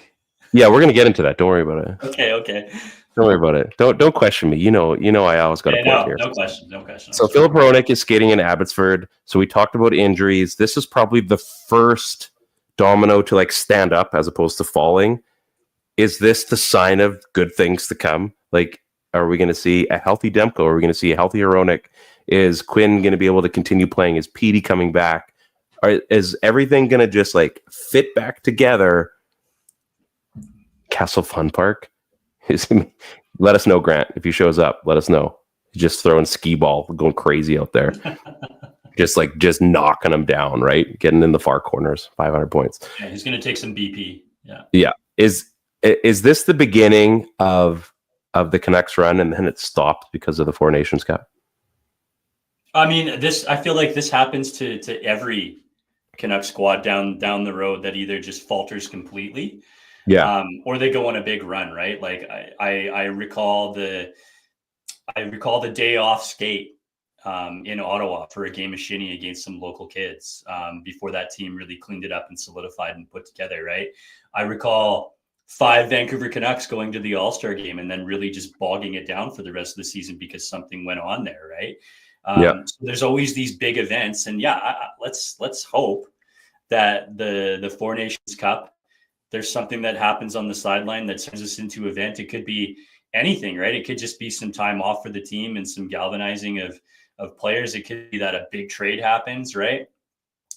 Yeah, we're gonna get into that. Don't worry about it. Okay. Don't worry about it. Don't question me. You know. I always got a point here. No question. So Filip Hronek is skating in Abbotsford. So we talked about injuries. This is probably the first domino to like stand up as opposed to falling. Is this the sign of good things to come? Like, are we going to see a healthy Demko? Are we going to see a healthy Hronek? Is Quinn going to be able to continue playing? Is Petey coming back? Is everything going to just like fit back together? Castle Fun Park Let us know, Grant. If he shows up, let us know. He's just throwing skee ball, going crazy out there. just knocking them down, right? Getting in the far corners, 500 points. Yeah, he's going to take some BP. Yeah. Yeah. Is this the beginning of the Canucks run, and then it stopped because of the Four Nations Cup? I mean, I feel like this happens to every Canucks squad down the road that either just falters completely, or they go on a big run, right? Like I recall the day off skate in Ottawa for a game of shinny against some local kids before that team really cleaned it up and solidified and put together, right? I recall 5 Vancouver Canucks going to the All-Star game and then really just bogging it down for the rest of the season because something went on there, right? So there's always these big events, and let's hope that the Four Nations Cup, there's something that happens on the sideline that turns us into an event. It could be anything, right? It could just be some time off for the team and some galvanizing of players. It could be that a big trade happens, right?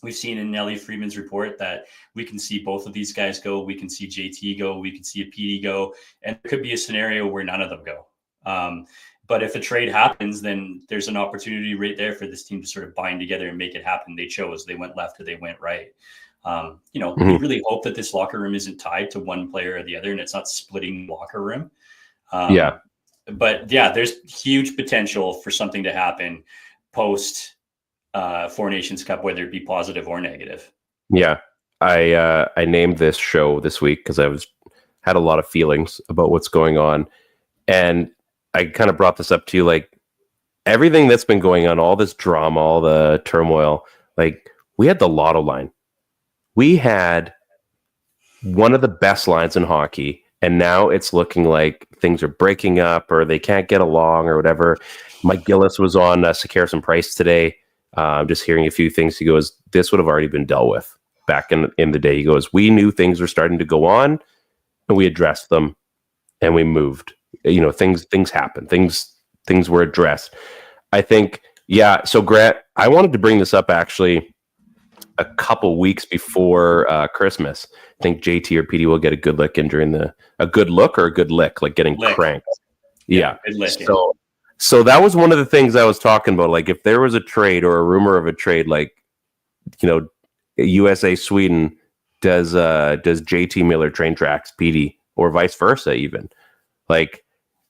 We've seen in Nellie Friedman's report that we can see both of these guys go. We can see JT go. We can see a PD go. And it could be a scenario where none of them go. But if a trade happens, then there's an opportunity right there for this team to sort of bind together and make it happen. They chose. They went left or they went right. We really hope that this locker room isn't tied to one player or the other, and it's not splitting the locker room. But there's huge potential for something to happen post Four Nations Cup, whether it be positive or negative. Yeah, I named this show this week because I had a lot of feelings about what's going on, and I kind of brought this up to you, like everything that's been going on, all this drama, all the turmoil. Like we had the Lotto line, we had one of the best lines in hockey. And now it's looking like things are breaking up or they can't get along or whatever. Mike Gillis was on Sakaris and Price today. Just hearing a few things. He goes, this would have already been dealt with back in the day. He goes, we knew things were starting to go on and we addressed them and we moved. Things happened. Things were addressed. I think, So Grant, I wanted to bring this up actually a couple weeks before Christmas. I think JT or PD will get a good lick in during a good look or a good lick, like getting cranked. Yeah. Good lick, so that was one of the things I was talking about. Like if there was a trade or a rumor of a trade, like, USA Sweden, does JT Miller train tracks PD or vice versa even? Like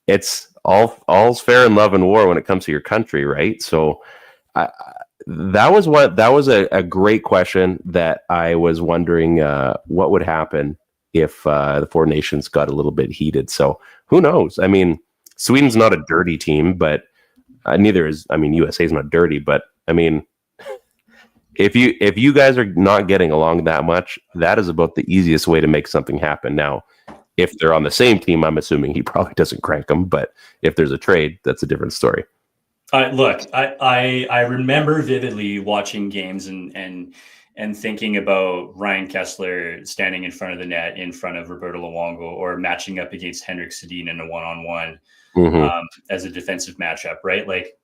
it's all's fair in love and war when it comes to your country, right? So that was a great question that I was wondering what would happen if the Four Nations got a little bit heated. So who knows? I mean, Sweden's not a dirty team, but neither is, USA is not dirty, but I mean, if you guys are not getting along that much, that is about the easiest way to make something happen. Now, if they're on the same team, I'm assuming he probably doesn't crank them, but if there's a trade, that's a different story. Look, I remember vividly watching games and thinking about Ryan Kessler standing in front of the net in front of Roberto Luongo or matching up against Henrik Sedin in a one-on-one as a defensive matchup, right? Like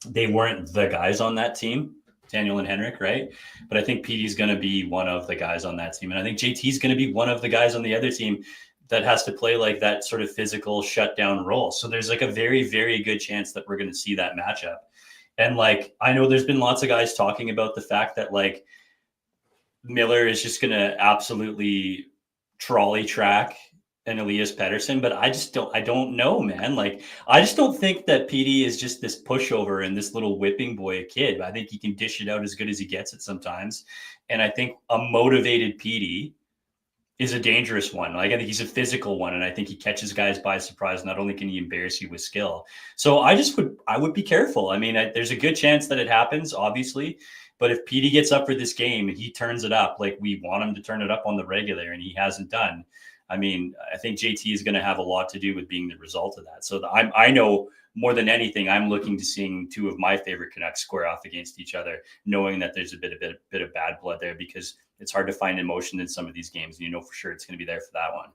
they weren't the guys on that team, Daniel and Henrik, right? But I think PD's going to be one of the guys on that team. And I think JT's going to be one of the guys on the other team that has to play like that sort of physical shutdown role. So there's like a very, very good chance that we're going to see that matchup. And like, I know there's been lots of guys talking about the fact that like Miller is just going to absolutely trolley track an Elias Pettersson, but I don't know, man. Like, I just don't think that PD is just this pushover and this little whipping boy kid. I think he can dish it out as good as he gets it sometimes. And I think a motivated PD is a dangerous one. Like I think he's a physical one, and I think he catches guys by surprise. Not only can he embarrass you with skill. So I would be careful. I mean, there's a good chance that it happens, obviously, but if PD gets up for this game and he turns it up like we want him to turn it up on the regular, and he hasn't done, I mean, I think JT is going to have a lot to do with being the result of that. So I know more than anything, I'm looking to seeing two of my favorite Canucks square off against each other, knowing that there's a bit of bad blood there because it's hard to find emotion in some of these games. And for sure it's going to be there for that one.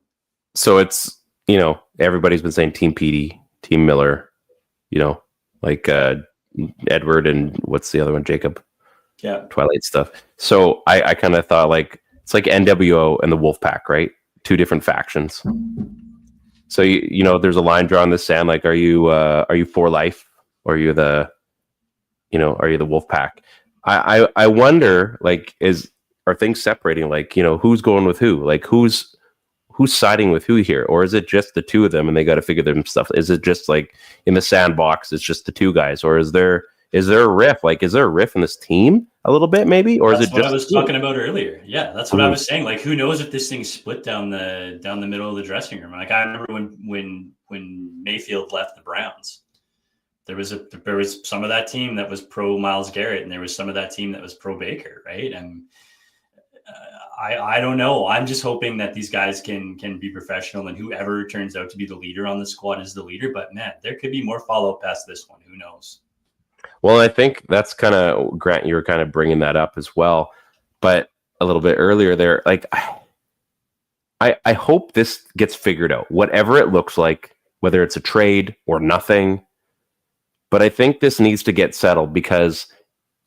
So it's, everybody's been saying Team PD, Team Miller, like Edward and what's the other one? Jacob. Yeah. Twilight stuff. So I kind of thought like, it's like NWO and the Wolfpack, right? Two different factions. So you know, there's a line drawn in the sand. Like, are you for life, or are you the wolf pack? I wonder, like, are things separating? Like, you know, who's going with who? Like, who's siding with who here? Or is it just the two of them and they got to figure their stuff? Is it just like in the sandbox, it's just the two guys? Or is there a riff? Like, is there a riff in this team a little bit maybe? Or that's is it what just I was talking about earlier? Yeah, that's what I was saying. Like, who knows if this thing's split down the middle of the dressing room? Like, I remember when Mayfield left the Browns, there was some of that team that was pro Myles Garrett, and there was some of that team that was pro Baker, right? And I don't know. I'm just hoping that these guys can be professional, and whoever turns out to be the leader on the squad is the leader. But man, there could be more follow-up past this one. Who knows? Well, I think that's kind of, Grant, you were kind of bringing that up as well, but a little bit earlier there, like, I hope this gets figured out, whatever it looks like, whether it's a trade or nothing. But I think this needs to get settled, because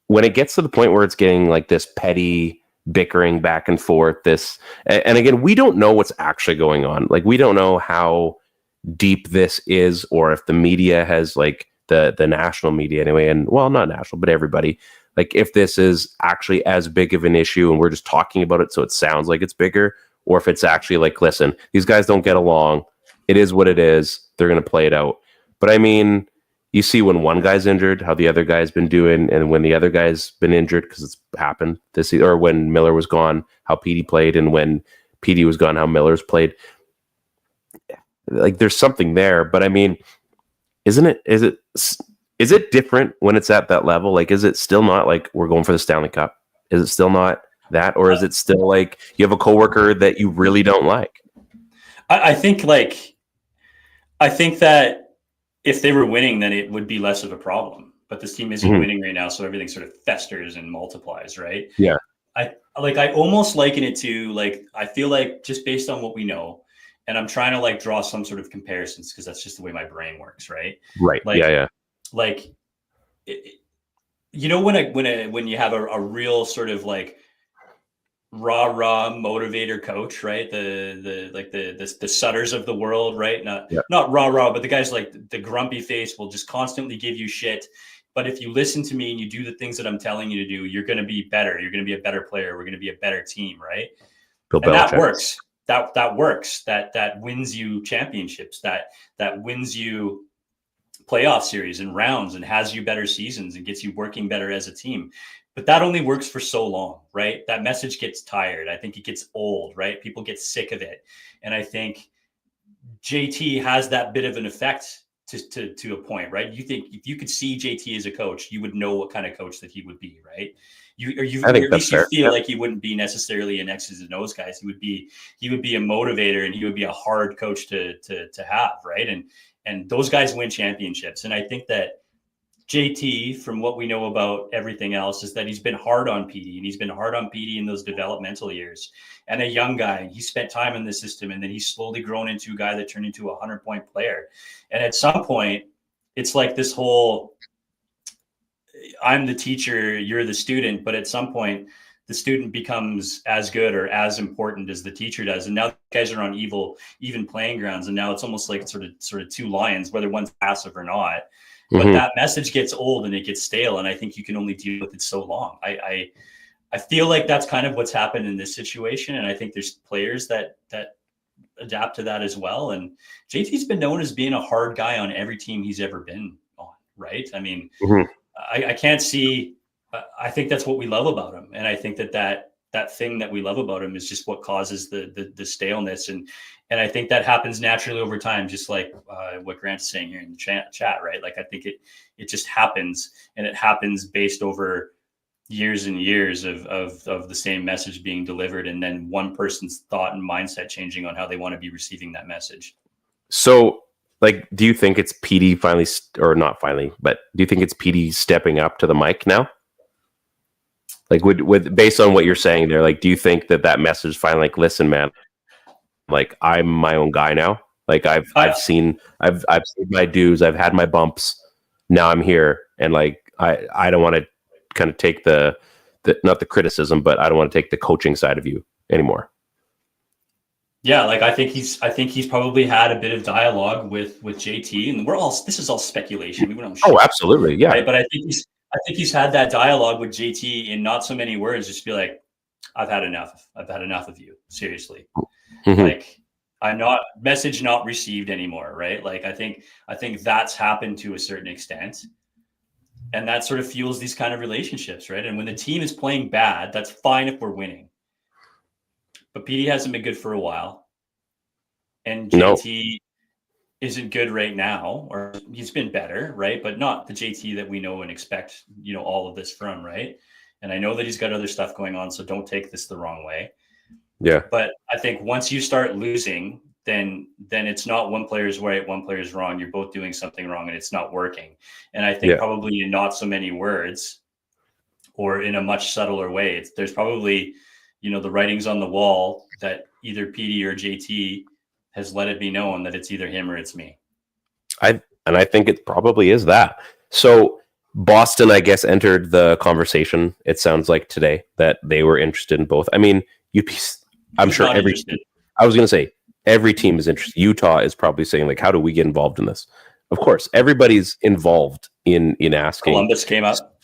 when it gets to the point where it's getting like this petty bickering back and forth, and again, we don't know what's actually going on. Like, we don't know how deep this is, or if the media has, like, the national media anyway, and well, not national, but everybody, like, if this is actually as big of an issue and we're just talking about it so it sounds like it's bigger, or if it's actually like, listen, these guys don't get along, it is what it is, they're going to play it out. But I mean, you see when one guy's injured, how the other guy's been doing, and when the other guy's been injured, because it's happened this year, or when Miller was gone, how PD played, and when PD was gone, how Miller's played. Like, there's something there, but I mean, is it different when it's at that level? Like, is it still not like we're going for the Stanley Cup? Is it still not that, or is it still like you have a coworker that you really don't like? I think that if they were winning, then it would be less of a problem. But this team isn't winning right now, so everything sort of festers and multiplies, right? Yeah. I almost liken it to, like, I feel like, just based on what we know, and I'm trying to, like, draw some sort of comparisons, because that's just the way my brain works, right? Right. Like, yeah. Like, you know, when you have a real sort of, like, raw motivator coach, right? The Sutters of the world, right? Not raw, but the guys like the grumpy face will just constantly give you shit. But if you listen to me and you do the things that I'm telling you to do, you're going to be better. You're going to be a better player. We're going to be a better team, right? And that works. That works. That wins you championships. That wins you playoff series and rounds, and has you better seasons and gets you working better as a team. But that only works for so long, right? That message gets tired. I think it gets old, right? People get sick of it. And I think JT has that bit of an effect to a point, right? You think if you could see JT as a coach, you would know what kind of coach that he would be, right? At least you feel like he wouldn't be necessarily an X's and O's guy. He would be a motivator, and he would be a hard coach to have, right? And those guys win championships. And I think that JT, from what we know about everything else, is that he's been hard on PD, and he's been hard on PD in those developmental years. And a young guy, he spent time in the system, and then he's slowly grown into a guy that turned into a 100-point player. And at some point, it's like this whole, I'm the teacher, you're the student. But at some point, the student becomes as good or as important as the teacher does. And now guys are on even playing grounds. And now it's almost like sort of two lions, whether one's passive or not. But that message gets old and it gets stale, and I think you can only deal with it so long. I feel like that's kind of what's happened in this situation, and I think there's players that adapt to that as well. And JT's been known as being a hard guy on every team he's ever been on, right? I mean, I can't see. I think that's what we love about him, and I think that thing that we love about him is just what causes the staleness, and I think that happens naturally over time, just like what Grant's saying here in the chat, right? Like, I think it just happens, and it happens based over years and years of the same message being delivered, and then one person's thought and mindset changing on how they want to be receiving that message. So, like, do you think it's PD finally, or not finally, but do you think it's PD stepping up to the mic now? Like, with based on what you're saying there, like, do you think that message finally, like, listen, man, like, I'm my own guy now. Like, I've seen my dues, I've had my bumps. Now I'm here, and like, I don't want to kind of take the not the criticism, but I don't want to take the coaching side of you anymore. Yeah, like I think he's probably had a bit of dialogue with JT, and this is all speculation. We don't Oh, absolutely. Yeah. right? But I think he's had that dialogue with JT in not so many words, just be like, I've had enough. I've had enough of you. Seriously. Mhm. Like I'm not message not received anymore, right? Like I think that's happened to a certain extent. And that sort of fuels these kind of relationships, right? And when the team is playing bad, that's fine if we're winning. But PD hasn't been good for a while. And No. JT isn't good right now, or he's been better, right? But not the JT that we know and expect, all of this from, right? And I know that he's got other stuff going on, so don't take this the wrong way. Yeah. But I think once you start losing, then it's not one player's right, one player's wrong. You're both doing something wrong and it's not working. And I think probably in not so many words or in a much subtler way, there's probably, the writings on the wall that either PD or JT has let it be known that it's either him or it's me. I think it probably is that. So Boston, I guess, entered the conversation. It sounds like today that they were interested in both. I mean, I'm sure I was going to say every team is interested. Utah is probably saying like, how do we get involved in this? Of course, everybody's involved in asking. Columbus came up.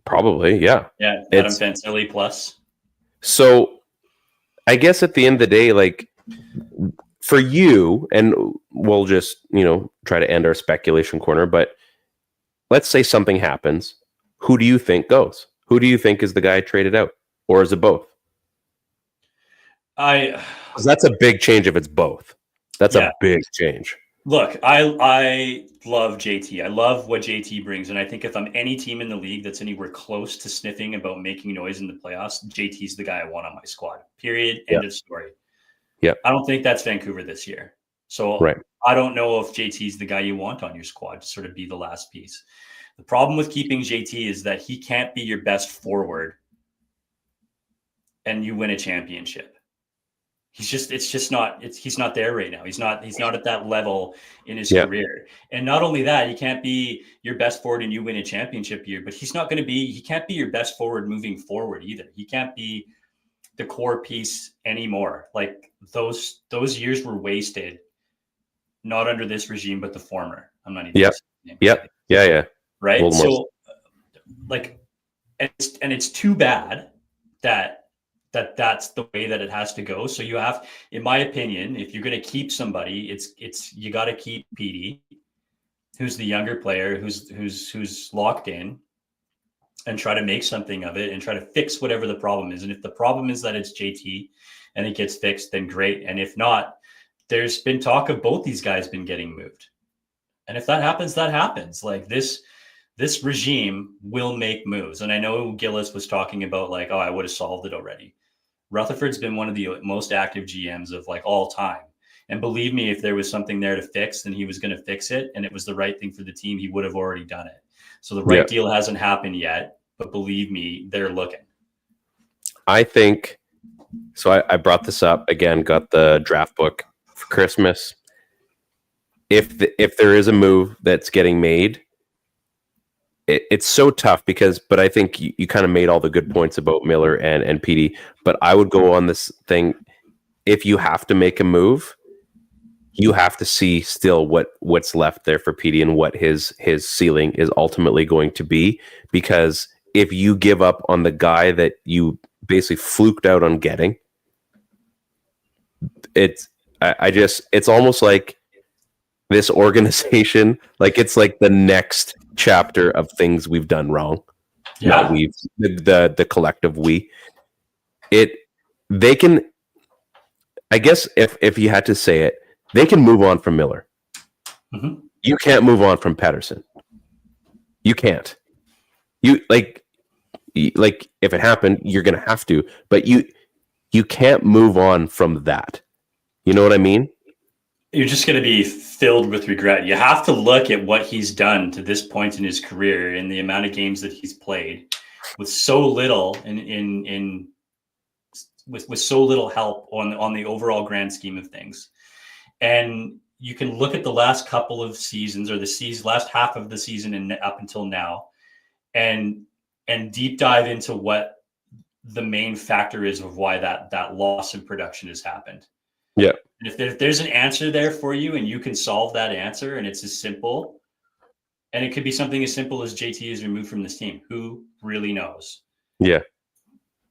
Probably, yeah. Yeah, Adam Fantilli plus. So I guess at the end of the day, like for you, and we'll just, try to end our speculation corner, but let's say something happens. Who do you think goes? Who do you think is the guy traded out? Or is it both? Because that's a big change if it's both. That's a big change. Look, I love JT. I love what JT brings. And I think if I'm any team in the league that's anywhere close to sniffing about making noise in the playoffs, JT's the guy I want on my squad. Period. End of story. Yeah. I don't think that's Vancouver this year. So I don't know if JT's the guy you want on your squad to sort of be the last piece. The problem with keeping JT is that he can't be your best forward and you win a championship. He's not there right now. He's not at that level in his career. And not only that, he can't be your best forward and you win a championship year, but he can't be your best forward moving forward either. He can't be the core piece anymore. Like those years were wasted, not under this regime, but the former. I'm not even. Yeah. Right. So like, and it's too bad that's the way that it has to go. So you have, in my opinion, if you're going to keep somebody, you got to keep PD, who's the younger player, who's locked in, and try to make something of it and try to fix whatever the problem is. And if the problem is that it's JT and it gets fixed, then great. And if not, there's been talk of both these guys been getting moved. And if that happens, that happens. Like this regime will make moves. And I know Gillis was talking about like, oh, I would have solved it already. Rutherford's been one of the most active GMs of like all time. And believe me, if there was something there to fix, then he was going to fix it. And it was the right thing for the team. He would have already done it. So the right deal hasn't happened yet, but believe me, they're looking. I think, so I brought this up again, got the draft book for Christmas. If there is a move that's getting made, it's so tough but I think you kind of made all the good points about Miller and PD, but I would go on this thing. If you have to make a move, you have to see still what's left there for PD and what his ceiling is ultimately going to be, because if you give up on the guy that you basically fluked out on getting, it's almost like this organization, like it's like the next chapter of things we've done wrong. Yeah. The collective they can, I guess if you had to say it, they can move on from Miller. Mm-hmm. You can't move on from Pettersson. You can't. You like if it happened, you're going to have to, but you can't move on from that. You know what I mean? You're just going to be filled with regret. You have to look at what he's done to this point in his career and the amount of games that he's played with so little with so little help on the overall grand scheme of things. And you can look at the last couple of seasons or last half of the season and up until now and deep dive into what the main factor is of why that loss in production has happened. Yeah. And if there's an answer there for you and you can solve that answer and it's as simple, and it could be something as simple as JT is removed from this team, who really knows? Yeah.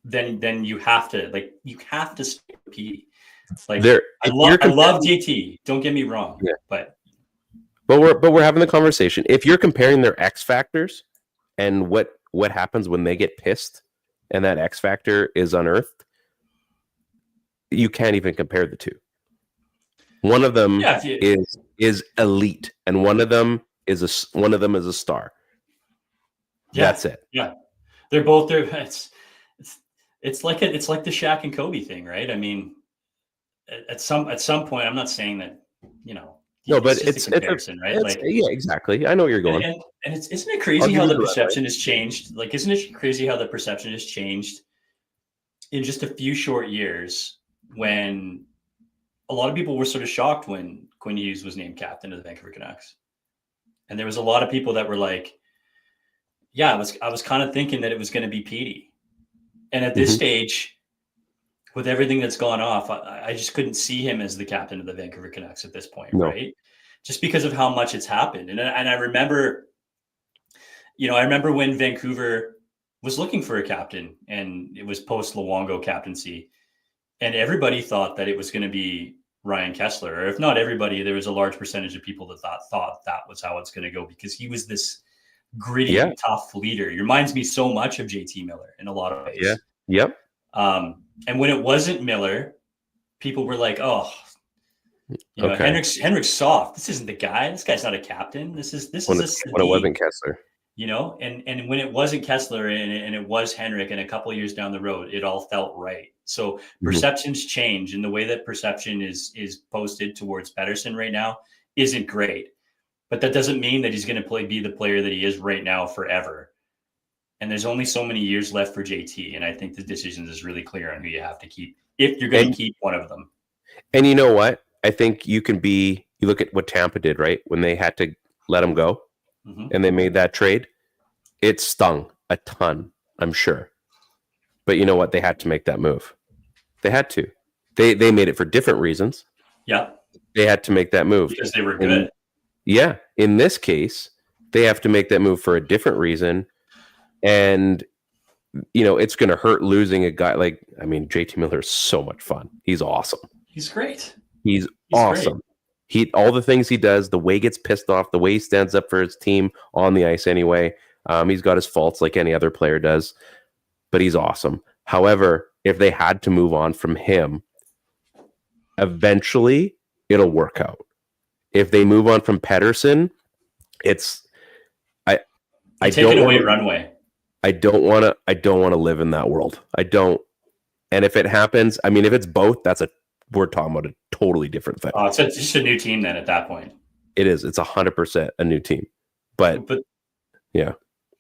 Then you have to stick with Petey. Like I love JT. Don't get me wrong. Yeah. But we're having the conversation. If you're comparing their X factors and what happens when they get pissed and that X factor is unearthed, you can't even compare the two. One of them is elite, and one of them is a star. Yeah, that's it. Yeah, they're both there. It's like the Shaq and Kobe thing, right? I mean, at some point, I'm not saying that no, but it's a comparison, right? Like, yeah, exactly. I know where you're going. And isn't it crazy how the perception has changed? Like, isn't it crazy how the perception has changed in just a few short years? When a lot of people were sort of shocked when Quinn Hughes was named captain of the Vancouver Canucks. And there was a lot of people that were like, yeah, I was kind of thinking that it was going to be Petey. And at this stage, with everything that's gone off, I just couldn't see him as the captain of the Vancouver Canucks at this point, right? Just because of how much it's happened. And I remember, when Vancouver was looking for a captain and it was post Luongo captaincy. And everybody thought that it was going to be Ryan Kessler, or if not everybody, there was a large percentage of people that thought that was how it's going to go, because he was this gritty, tough leader. He reminds me so much of JT Miller in a lot of ways. Yeah. Yep. And when it wasn't Miller, people were like, "Oh, Henrik's soft. This isn't the guy. This guy's not a captain. This is when it wasn't Kessler." And when it wasn't Kessler and it was Henrik, and a couple of years down the road, it all felt right. So perceptions change, and the way that perception is posted towards Pettersson right now isn't great. But that doesn't mean that he's going to be the player that he is right now forever. And there's only so many years left for JT, and I think the decision is really clear on who you have to keep if you're going to keep one of them. And you know what? I think you look at what Tampa did, right? When they had to let him go. And they made that trade, it stung a ton, I'm sure. But you know what? They had to make that move. They had to. They made it for different reasons. Yeah. They had to make that move. Because they were good. In this case, they have to make that move for a different reason. And, it's going to hurt losing a guy JT Miller is so much fun. He's awesome. He's great. He's awesome. Great. All the things he does, the way he gets pissed off, the way he stands up for his team on the ice anyway. He's got his faults like any other player does, but he's awesome. However, if they had to move on from him, eventually it'll work out. If they move on from Pettersson, I don't away runway. I don't want to live in that world. I don't. And if it happens, if it's both, we're talking about a totally different thing. Oh, it's just a new team then at that point. It is. It's 100% a new team. But yeah.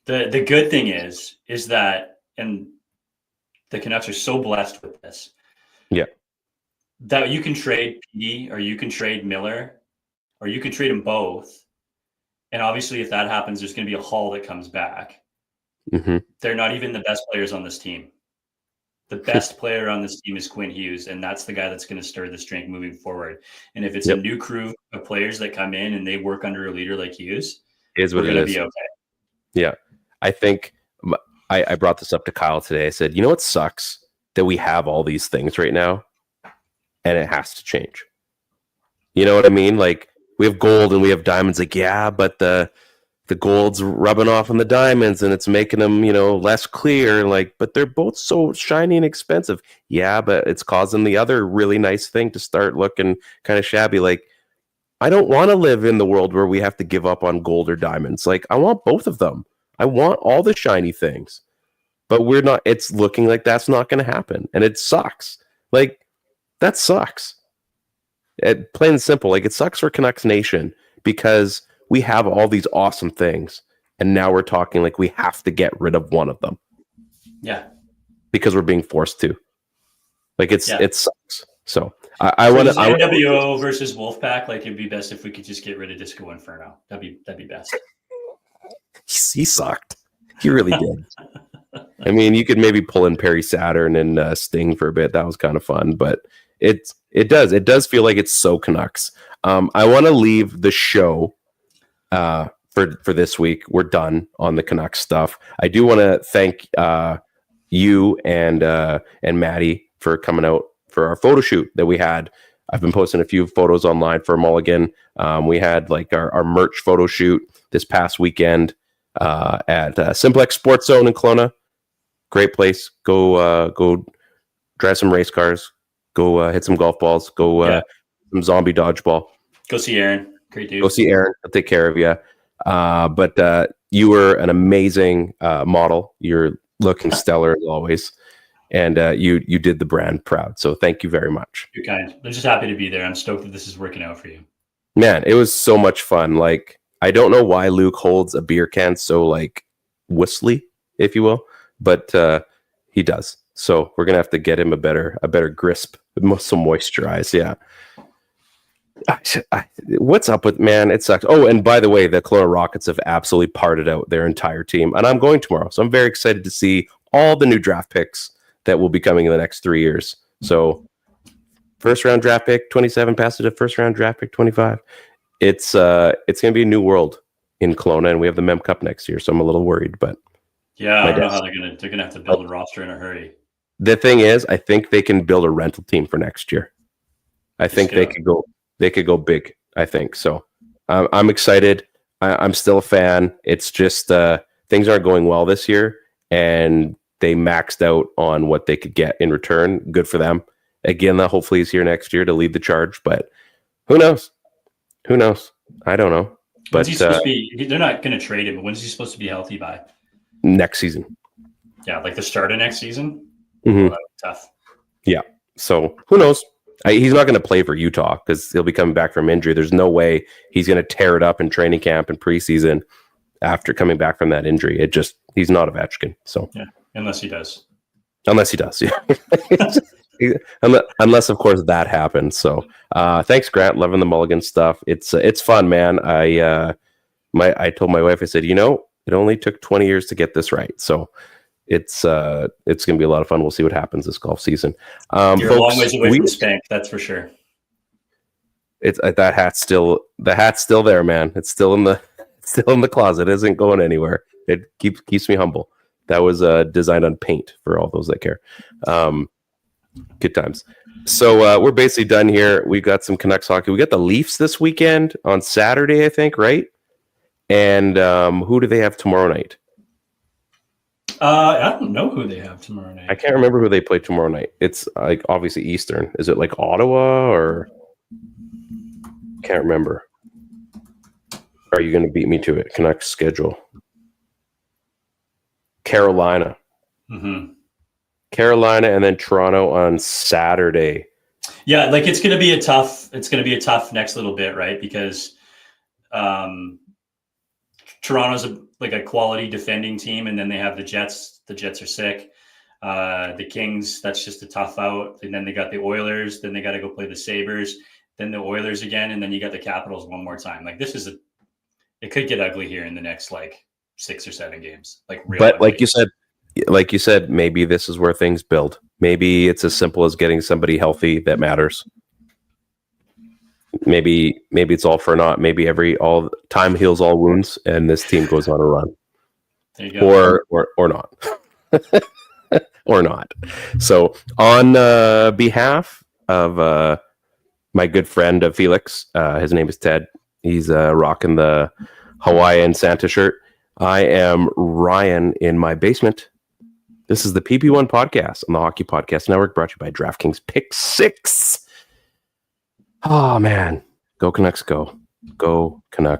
The good thing is that, and the Canucks are so blessed with this. Yeah. That you can trade Petey, or you can trade Miller, or you can trade them both. And obviously, if that happens, there's going to be a haul that comes back. They're not even the best players on this team. The best player on this team is Quinn Hughes, and that's the guy that's going to stir the drink moving forward. And if it's a new crew of players that come in and they work under a leader like Hughes, we're going to be okay. Yeah. I think I brought this up to Kyle today. I said, you know what sucks? That we have all these things right now, and it has to change. You know what I mean? Like, we have gold and we have diamonds. Like, yeah, but the gold's rubbing off on the diamonds and it's making them, less clear. Like, but they're both so shiny and expensive. Yeah, but it's causing the other really nice thing to start looking kind of shabby. Like, I don't want to live in the world where we have to give up on gold or diamonds. Like, I want both of them. I want all the shiny things. But we're not, it's looking like that's not going to happen. And it sucks. Like, that sucks. Plain and simple. Like, it sucks for Canucks Nation because we have all these awesome things, and now we're talking like we have to get rid of one of them. Yeah. Because we're being forced to. Like, it sucks. So I want to NWO versus Wolfpack. Like, it'd be best if we could just get rid of Disco Inferno. That'd be best. He sucked. He really did. I mean, you could maybe pull in Perry Saturn and Sting for a bit. That was kind of fun, but it does feel like it's so Canucks. I want to leave the show for this week. We're done on the Canucks stuff. I do want to thank you and Maddie for coming out for our photo shoot that we had. I've been posting a few photos online for Mulligan. We had like our merch photo shoot this past weekend at Simplex Sports Zone in Kelowna. Great place. Go drive some race cars. Go hit some golf balls. Go some zombie dodgeball. Go see Aaron. Great dude. Go see Aaron. He'll take care of you. But you were an amazing model. You're looking stellar as always. And you did the brand proud. So thank you very much. You're kind. I'm just happy to be there. I'm stoked that this is working out for you. Man, it was so much fun. Like, I don't know why Luke holds a beer can so like whistly, if you will, but he does. So we're gonna have to get him a better grasp, some moisturize. Yeah. What's up with, man? It sucks. Oh, and by the way, the Kelowna Rockets have absolutely parted out their entire team, and I'm going tomorrow, so I'm very excited to see all the new draft picks that will be coming in the next 3 years. So, first round draft pick 27, passed to first round draft pick 25. It's going to be a new world in Kelowna, and we have the Mem Cup next year, so I'm a little worried. But yeah, I don't know how they're gonna have to build a roster in a hurry. The thing is, I think they can build a rental team for next year. I think they could go big. I think so. I'm excited. I'm still a fan. It's just things aren't going well this year, and they maxed out on what they could get in return. Good for them. Again, that hopefully is here next year to lead the charge, but who knows? Who knows? I don't know. But when's he supposed to be? They're not going to trade him. But when's he supposed to be healthy by? Next season. Yeah, like the start of next season. Mm-hmm. Tough. Yeah. So who knows? He's not going to play for Utah because he'll be coming back from injury. There's no way he's going to tear it up in training camp and preseason after coming back from that injury. He's not a Ovechkin. So yeah, unless he does. Yeah. Unless of course that happens. So thanks, Grant. Loving the Mulligan stuff. It's fun, man. I told my wife, I said, it only took 20 years to get this right. So it's going to be a lot of fun. We'll see what happens this golf season. You're folks, a long ways away from Spank, that's for sure. It's the hat's still there, man. It's still in the closet. It isn't going anywhere. It keeps me humble. That was designed on paint for all those that care. Good times. So we're basically done here. We've got some Canucks hockey. We got the Leafs this weekend on Saturday, I think, right? And who do they have tomorrow night? I don't know who they have tomorrow night. I can't remember who they play tomorrow night. It's like obviously Eastern. Is it like Ottawa or? Can't remember. Are you going to beat me to it? Canucks schedule. Carolina. Mm-hmm. Carolina and then Toronto on Saturday. Yeah, like it's going to be a tough next little bit, right? Because Toronto's a quality defending team, and then they have the Jets. The Jets are sick. The Kings, that's just a tough out. And then they got the Oilers. Then they got to go play the Sabres. Then the Oilers again, and then you got the Capitals one more time. Like it could get ugly here in the next 6 or 7 games. But ugly. Like you said, maybe this is where things build. Maybe it's as simple as getting somebody healthy that matters. Maybe it's all for naught. Maybe all time heals all wounds, and this team goes on a run. There you go. Or not, or not. So on behalf of my good friend of Felix, his name is Ted. He's rocking the Hawaiian Santa shirt. I am Ryan in my basement. This is the PP1 Podcast on the Hockey Podcast Network, brought to you by DraftKings Pick 6. Oh, man. Go Canucks, go. Go Canucks.